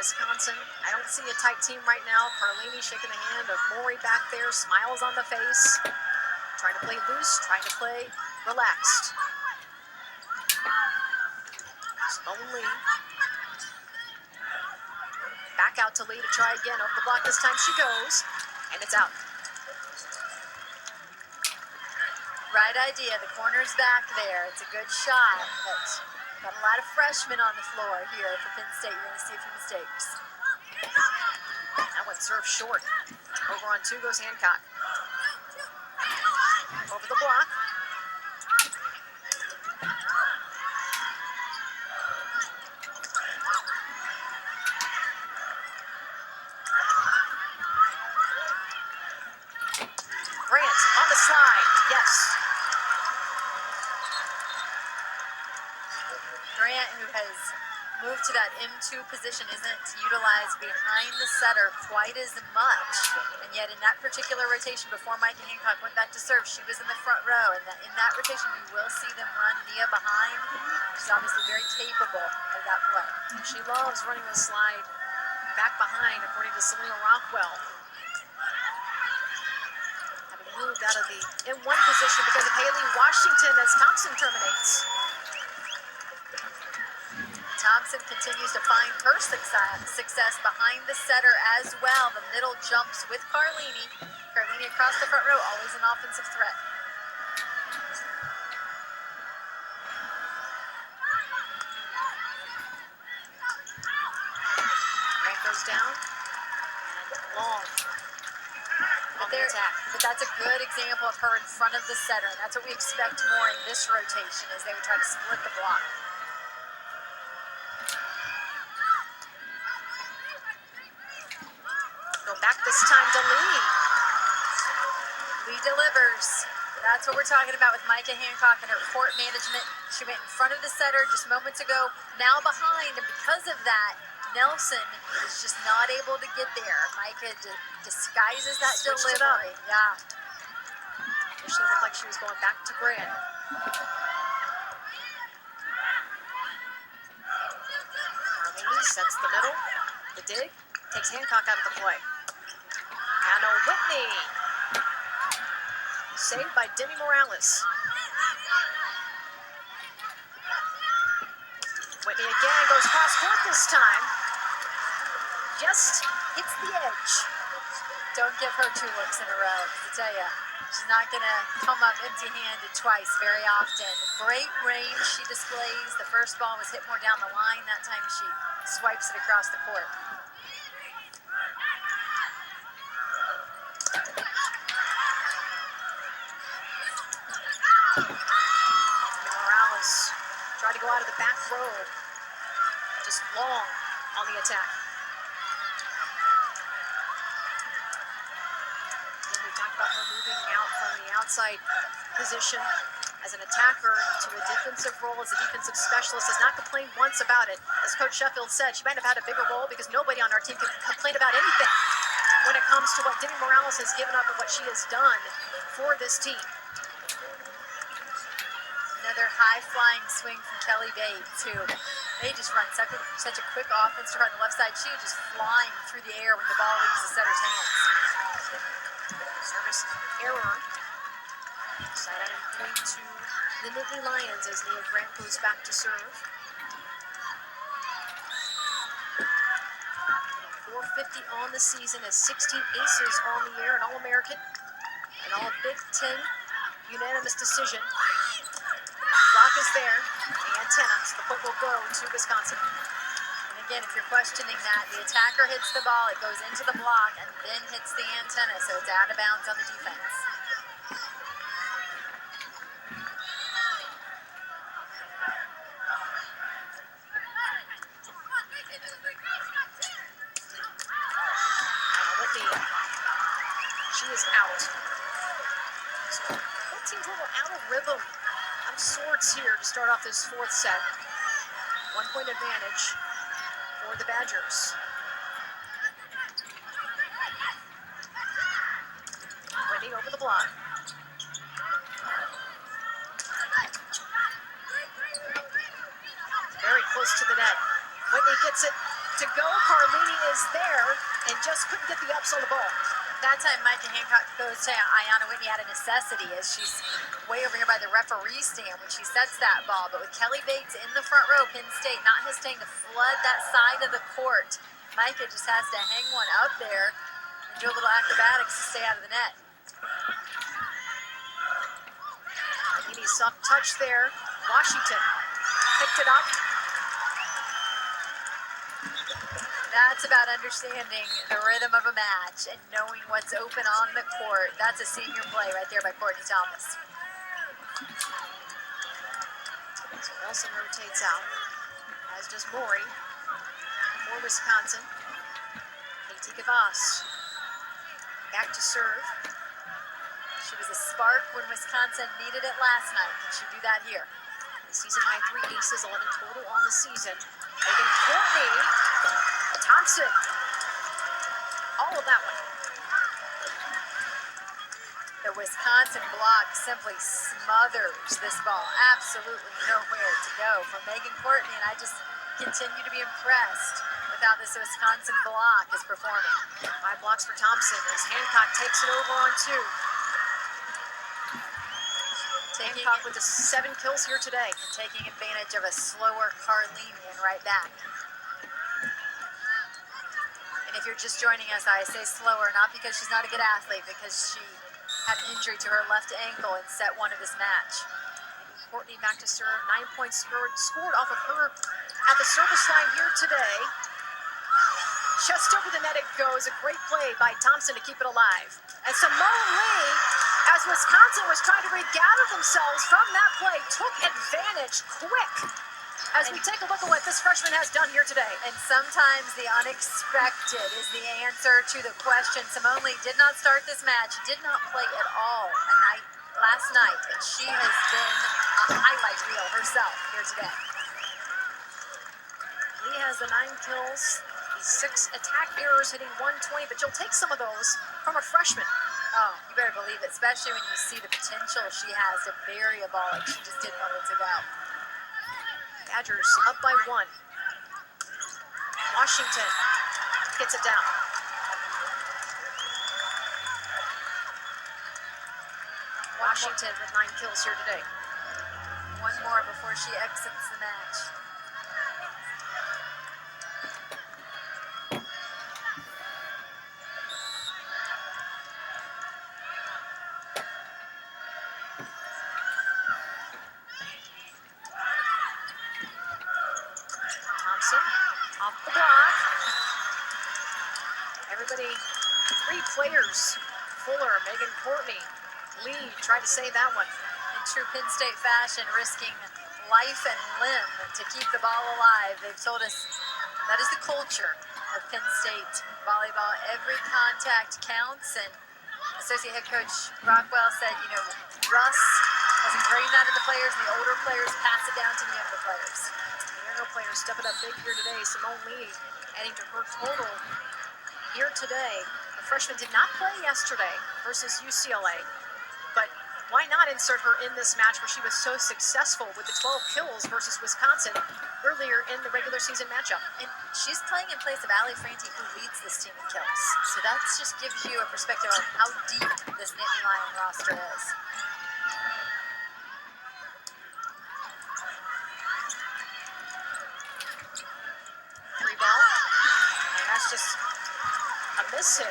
Wisconsin. I don't see a tight team right now. Carlini shaking the hand of Maury back there, smiles on the face. Trying to play loose, trying to play relaxed. Sloan Lee. Back out to Lee to try again. Over the block this time she goes, and it's out. Right idea, the corner's back there. It's a good shot, but got a lot of freshmen on the floor here for Penn State. You're gonna see a few mistakes. That one served short. Over on two goes Hancock. Over the block. Grant on the slide, yes. Grant, who has moved to that M2 position, isn't utilized behind the setter quite as much. And yet in that particular rotation, before Micah Hancock went back to serve, she was in the front row. And in that rotation, you will see them run Nia behind. She's obviously very capable of that play. She loves running the slide back behind, according to Selena Rockwell. Having moved out of the M1 position because of Haley Washington as Thompson terminates. Thompson continues to find her success behind the setter as well. The middle jumps with Carlini. Carlini across the front row, always an offensive threat. Grant goes down, and long on the attack. But that's a good example of her in front of the setter. And that's what we expect more in this rotation, as they would try to split the block. Back this time to Lee. Lee delivers. That's what we're talking about with Micah Hancock and her court management. She went in front of the setter just moments ago, now behind, and because of that, Nelson is just not able to get there. Micah disguises that delivery. Yeah. Initially looked like she was going back to Grant. Carlini sets the middle. The dig takes Hancock out of the play. Anna Whitney, saved by Demi Morales. Whitney again goes cross court this time. Just hits the edge. Don't give her two looks in a row, I tell you. She's not going to come up empty-handed twice very often. Great range she displays. The first ball was hit more down the line. That time she swipes it across the court. Morales tried to go out of the back row, just long on the attack. Again, we talked about her moving out from the outside position as an attacker to a defensive role as a defensive specialist. Has not complained once about it. As Coach Sheffield said, she might have had a bigger role because nobody on our team can complain about anything when it comes to what Demi Morales has given up and what she has done for this team. Another high-flying swing from Kelly Bates, who they just run such a quick offense to her on the left side. She is just flying through the air when the ball leaves the setter's hands. Service error. Side item point to the Nittany Lions as Nia Grant goes back to serve. 450 on the season, has 16 aces on the year, an All-American, an All-Big Ten unanimous decision. Block is there, the antenna, so the point will go to Wisconsin. And again, if you're questioning that, the attacker hits the ball, it goes into the block, and then hits the antenna, so it's out of bounds on the defense. Whitney, she is out. So both teams a little out of rhythm. Of sorts here to start off this fourth set. 1 point advantage for the Badgers. Whitney over the block. Very close to the net. Whitney gets it to go. Carlini is there and just couldn't get the ups on the ball. That time, Micah Hancock goes to Ayanna Whitney out of necessity as she's way over here by the referee stand when she sets that ball. But with Kelly Bates in the front row, Penn State not hesitating to flood that side of the court. Micah just has to hang one up there and do a little acrobatics to stay out of the net. Carlini soft touch there. Washington picked it up. That's about understanding the rhythm of a match and knowing what's open on the court. That's a senior play right there by Courtney Thomas. So Wilson rotates out, as does Maury for Wisconsin. Katie Gavas back to serve. She was a spark when Wisconsin needed it last night. Can she do that here? Season high 3 aces, 11 total on the season. Megan Courtney. Thompson, all of that one. The Wisconsin block simply smothers this ball. Absolutely nowhere to go from Megan Courtney, and I just continue to be impressed with how this Wisconsin block is performing. 5 blocks for Thompson as Hancock takes it over on 2. Hancock with the 7 kills here today. And taking advantage of a slower Carlini and right back. And if you're just joining us, I say slower, not because she's not a good athlete, because she had an injury to her left ankle in set 1 of this match. Courtney back to serve, 9 points scored off of her at the service line here today. Just over the net it goes, a great play by Thompson to keep it alive. And Simone Lee, as Wisconsin was trying to regather themselves from that play, took advantage quick. As we take a look at what this freshman has done here today. And sometimes the unexpected is the answer to the question. Simone Lee did not start this match, did not play at all last night, and she has been a highlight reel herself here today. Lee has the 9 kills, the 6 attack errors, hitting 120, but you'll take some of those from a freshman. Oh, you better believe it, especially when you see the potential she has to bury a ball like she just did moments ago. Badgers up by 1. Washington gets it down. Washington with 9 kills here today. One more before she exits the match. Off the block. Everybody, 3 players. Fuller, Megan Courtney, Lee tried to save that one. In true Penn State fashion, risking life and limb to keep the ball alive. They've told us that is the culture of Penn State volleyball. Every contact counts, and associate head coach Rockwell said, Russ has ingrained that in the players, and the older players pass it down to the younger players. Players stepping up big here today. Simone Lee adding to her total here today. The freshman did not play yesterday versus UCLA, but why not insert her in this match where she was so successful with the 12 kills versus Wisconsin earlier in the regular season matchup? And she's playing in place of Allie Franti, who leads this team in kills. So that just gives you a perspective on how deep this Nittany Lion roster is. Just a miss hit.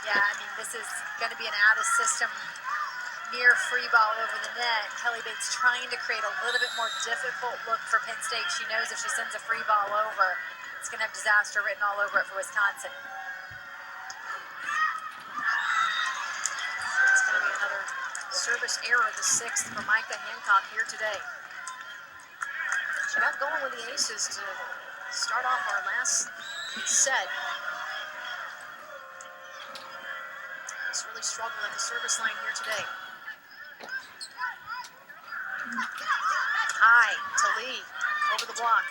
Yeah, this is going to be an out-of-system near free ball over the net. Kelly Bates trying to create a little bit more difficult look for Penn State. She knows if she sends a free ball over, it's going to have disaster written all over it for Wisconsin. It's going to be another service error, the 6th for Micah Hancock here today. She got going with the aces to start off our last set. It's really struggled at the service line here today. High to Lee, over the block.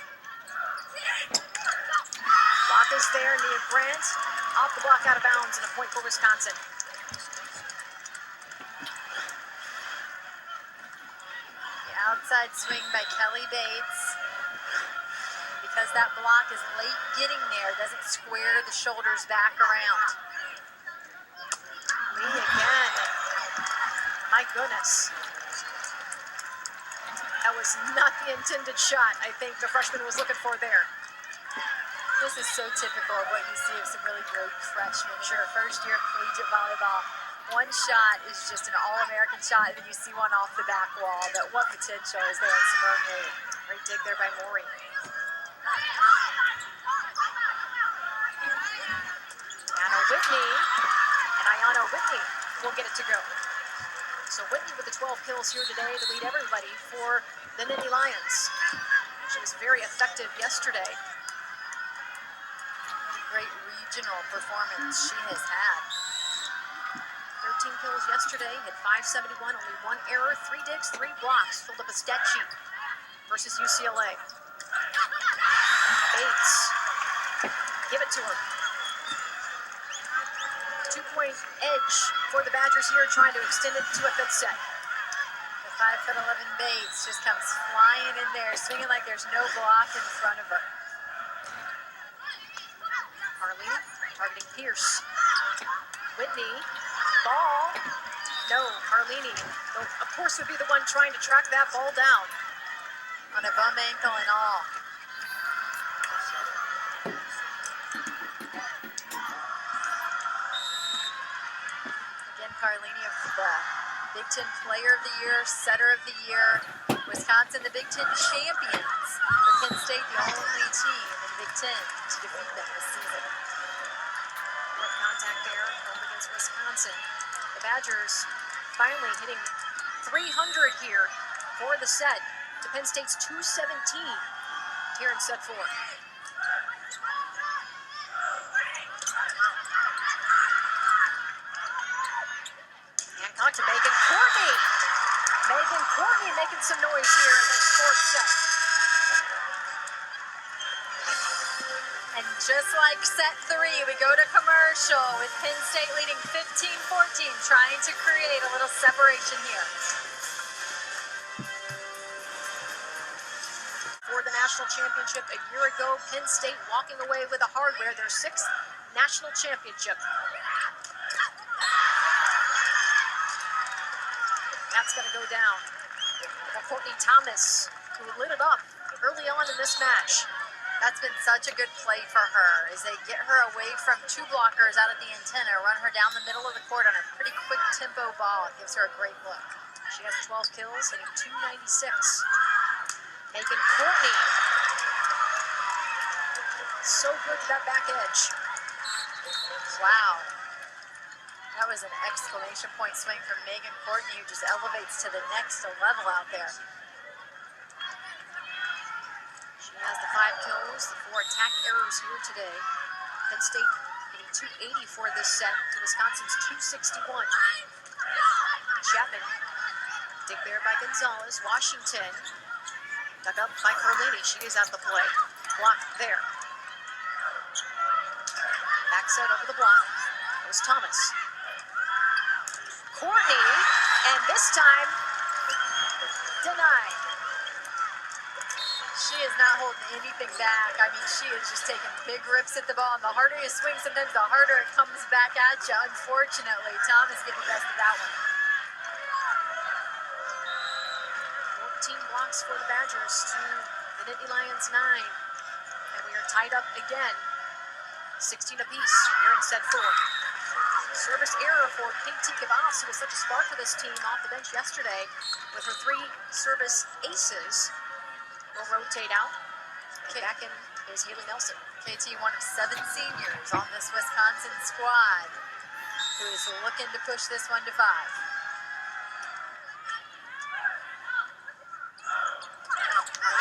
Block is there, Nia Grant, off the block, out of bounds, and a point for Wisconsin. The outside swing by Kelly Bates. because that block is late getting there, doesn't square the shoulders back around. Lee again. My goodness. That was not the intended shot I think the freshman was looking for there. This is so typical of what you see of some really great freshmen in their first year of collegiate volleyball. One shot is just an All-American shot, and then you see one off the back wall. That what potential is there in Simone Lee? Great dig there by Maury. Anna Whitney, and Ayana Whitney will get it to go. So Whitney with the 12 kills here today to lead everybody for the Nittany Lions. She was very effective yesterday. What a great regional performance she has had. 13 kills yesterday, hit 571, only one error, 3 digs, 3 blocks, filled up a stat sheet versus UCLA. Bates, give it to her. 2-point edge for the Badgers here, trying to extend it to a 5th set. The 5'11" Bates just comes flying in there, swinging like there's no block in front of her. Harley targeting Pierce. Whitney, ball. No, Harlini, of course, would be the one trying to track that ball down. On a bum ankle and all. Again, Carlini of the Big Ten Player of the Year, Setter of the Year. Wisconsin, the Big Ten champions. But Penn State, the only team in the Big Ten to defeat them this season. What contact there home against Wisconsin. The Badgers finally hitting 300 here for the set to Penn State's 217 here in set 4. Hancock to Megan Courtney. Megan Courtney making some noise here in this 4th set. And just like set 3, we go to commercial with Penn State leading 15-14, trying to create a little separation here. For the national championship a year ago, Penn State walking away with the hardware, their 6th national championship. That's going to go down. Well, Courtney Thomas, who lit it up early on in this match. That's been such a good play for her, as they get her away from 2 blockers out at the antenna, run her down the middle of the court on a pretty quick tempo ball. It gives her a great look. She has 12 kills, hitting 296. Megan Courtney. So good to that back edge. Wow. That was an exclamation point swing from Megan Courtney, who just elevates to the next level out there. She has the 5 kills, the 4 attack errors here today. Penn State hitting 280 for this set to Wisconsin's 261. Chapman, dig there by Gonzalez. Washington, dug up by Carlini. She is at the play. Blocked there. Back set over the block. It was Thomas. Courtney, and this time, denied. She is not holding anything back. I mean, she is just taking big rips at the ball. And the harder you swing, sometimes the harder it comes back at you. Unfortunately, Thomas getting the best of that one. 14 blocks for the Badgers to the Nittany Lions 9. And we are tied up again. 16 apiece here in set 4. Service error for Katie Gavas, who was such a spark for this team off the bench yesterday with her 3 service aces. Will rotate out. Back in is Haley Nelson. KT, one of 7 seniors on this Wisconsin squad, who is looking to push this one to 5.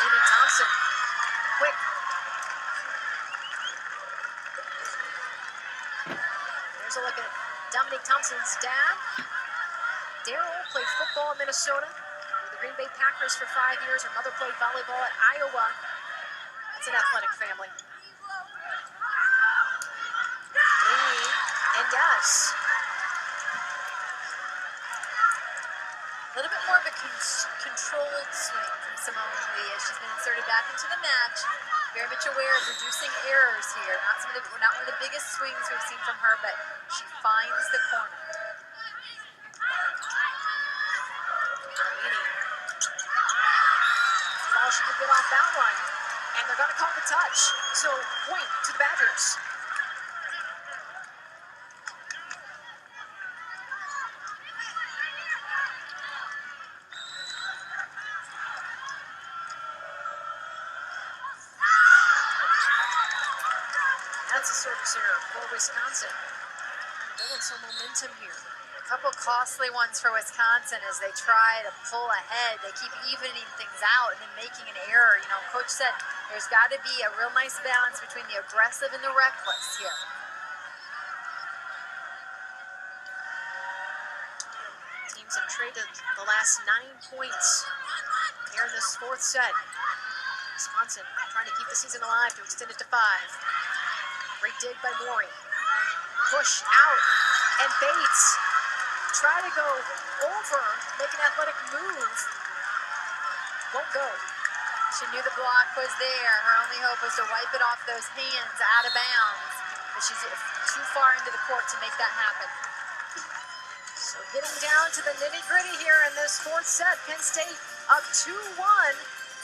Amy Thompson, quick. There's a look at Dominique Thompson's dad. Daryl played football in Minnesota. The Green Bay Packers for 5 years. Her mother played volleyball at Iowa. It's an athletic family. Lee, and yes. little bit more of a controlled swing from Simone Lee as she's been inserted back into the match. Very much aware of reducing errors here. Not one of the biggest swings we've seen from her, but she finds the corner. All she could get off that one, and they're going to call the touch. So point to the Badgers. That's a service error for Wisconsin. Building some momentum here. A couple costly ones for Wisconsin as they try to pull ahead. They keep evening things out and then making an error. You know, Coach said there's got to be a real nice balance between the aggressive and the reckless here. Teams have traded the last 9 points here in this fourth set. Wisconsin trying to keep the season alive to extend it to 5. Great dig by Maury. Push out, and Bates try to go over, make an athletic move. Won't go. She knew the block was there. Her only hope was to wipe it off those hands out of bounds. But she's too far into the court to make that happen. So getting down to the nitty-gritty here in this fourth set. Penn State up 2-1.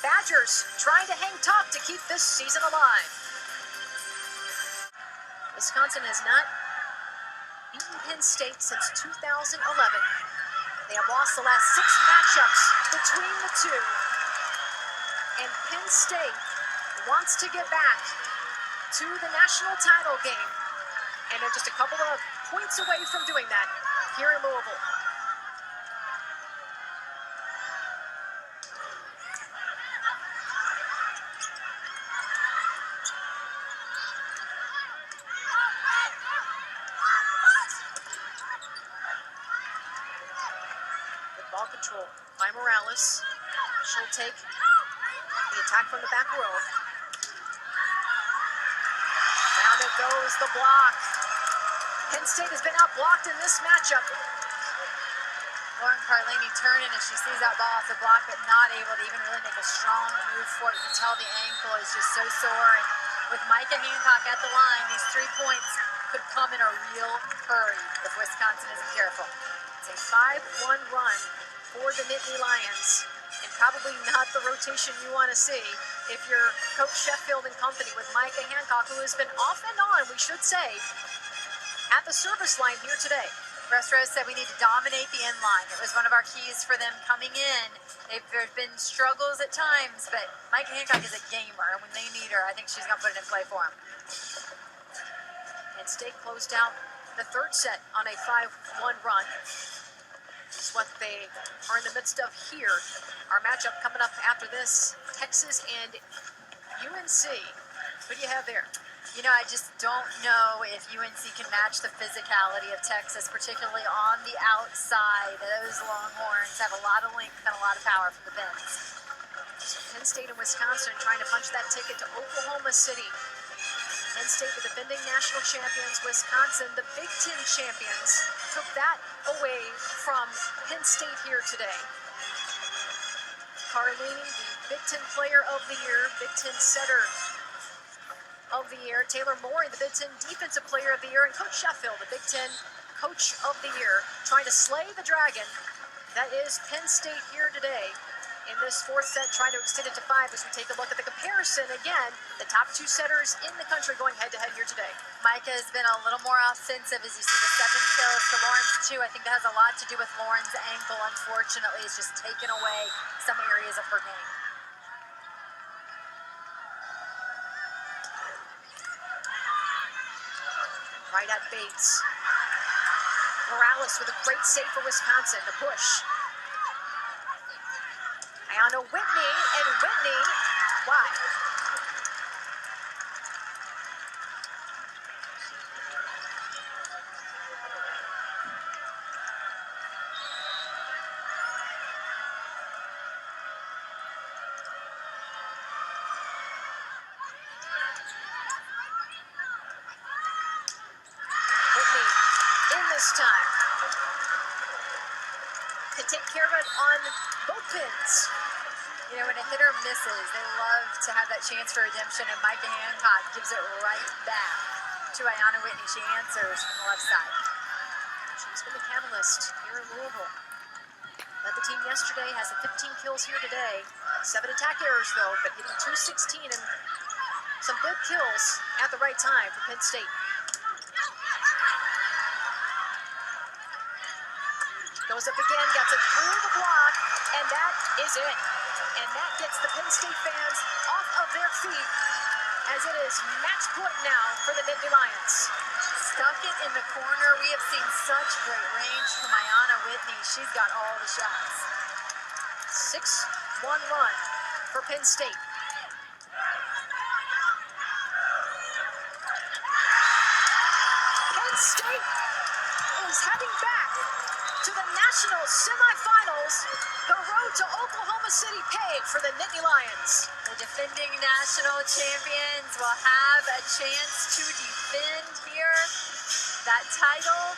Badgers trying to hang tough to keep this season alive. Wisconsin has not beaten Penn State since 2011. They have lost the last 6 matchups between the two. And Penn State wants to get back to the national title game. And they're just a couple of points away from doing that here in Louisville. Ball control by Morales. She'll take the attack from the back row. Down it goes, the block. Penn State has been outblocked in this matchup. Lauren Carlini turning as she sees that ball off the block, but not able to even really make a strong move for it. You can tell the ankle is just so sore. And with Micah Hancock at the line, these 3 points could come in a real hurry if Wisconsin isn't careful. It's a 5-1 run for the Nittany Lions, and probably not the rotation you want to see if you're Coach Sheffield and company with Micah Hancock, who has been off and on, we should say, at the service line here today. Russ Rose said we need to dominate the end line. It was one of our keys for them coming in. There's been struggles at times, but Micah Hancock is a gamer, and when they need her, I think she's going to put it in play for them. And State closed out the third set on a 5-1 run. It's what they are in the midst of here. Our matchup coming up after this, Texas and UNC. Who do you have there? You know, I just don't know if UNC can match the physicality of Texas, particularly on the outside. Those Longhorns have a lot of length and a lot of power from the bends. So Penn State and Wisconsin trying to punch that ticket to Oklahoma City. Penn State, the defending national champions. Wisconsin, the Big Ten champions, took that away from Penn State here today. Carlini, the Big Ten Player of the Year, Big Ten Setter of the Year. Taylor Morey, the Big Ten Defensive Player of the Year. And Coach Sheffield, the Big Ten Coach of the Year, trying to slay the dragon. That is Penn State here today in this fourth set, trying to extend it to 5 as we take a look at the comparison. Again, the top 2 setters in the country going head-to-head here today. Micah has been a little more offensive as you see the 7 kills to Lauren's 2. I think that has a lot to do with Lauren's ankle, unfortunately. It's just taken away some areas of her game. Right at Bates. Morales with a great save for Wisconsin. The push. Ayana Whitney, and Whitney, why? Whitney, in this time. take care of it on both pins. You know, when a hitter misses, they love to have that chance for redemption, and Micah Hancock gives it right back to Ayanna Whitney. She answers from the left side. She's been the catalyst here in Louisville. Led the team yesterday, has 15 kills here today. 7 attack errors, though, but hitting .216 and some big kills at the right time for Penn State. Goes up again, gets it through the block, and that is it. And that gets the Penn State fans off of their feet as it is match point now for the Nittany Lions. Stuck it in the corner. We have seen such great range from Ayanna Whitney. She's got all the shots. 6-1 run for Penn State. Penn State is heading back to the national semifinals. The road to Oklahoma City paved for the Nittany Lions. The defending national champions will have a chance to defend here that title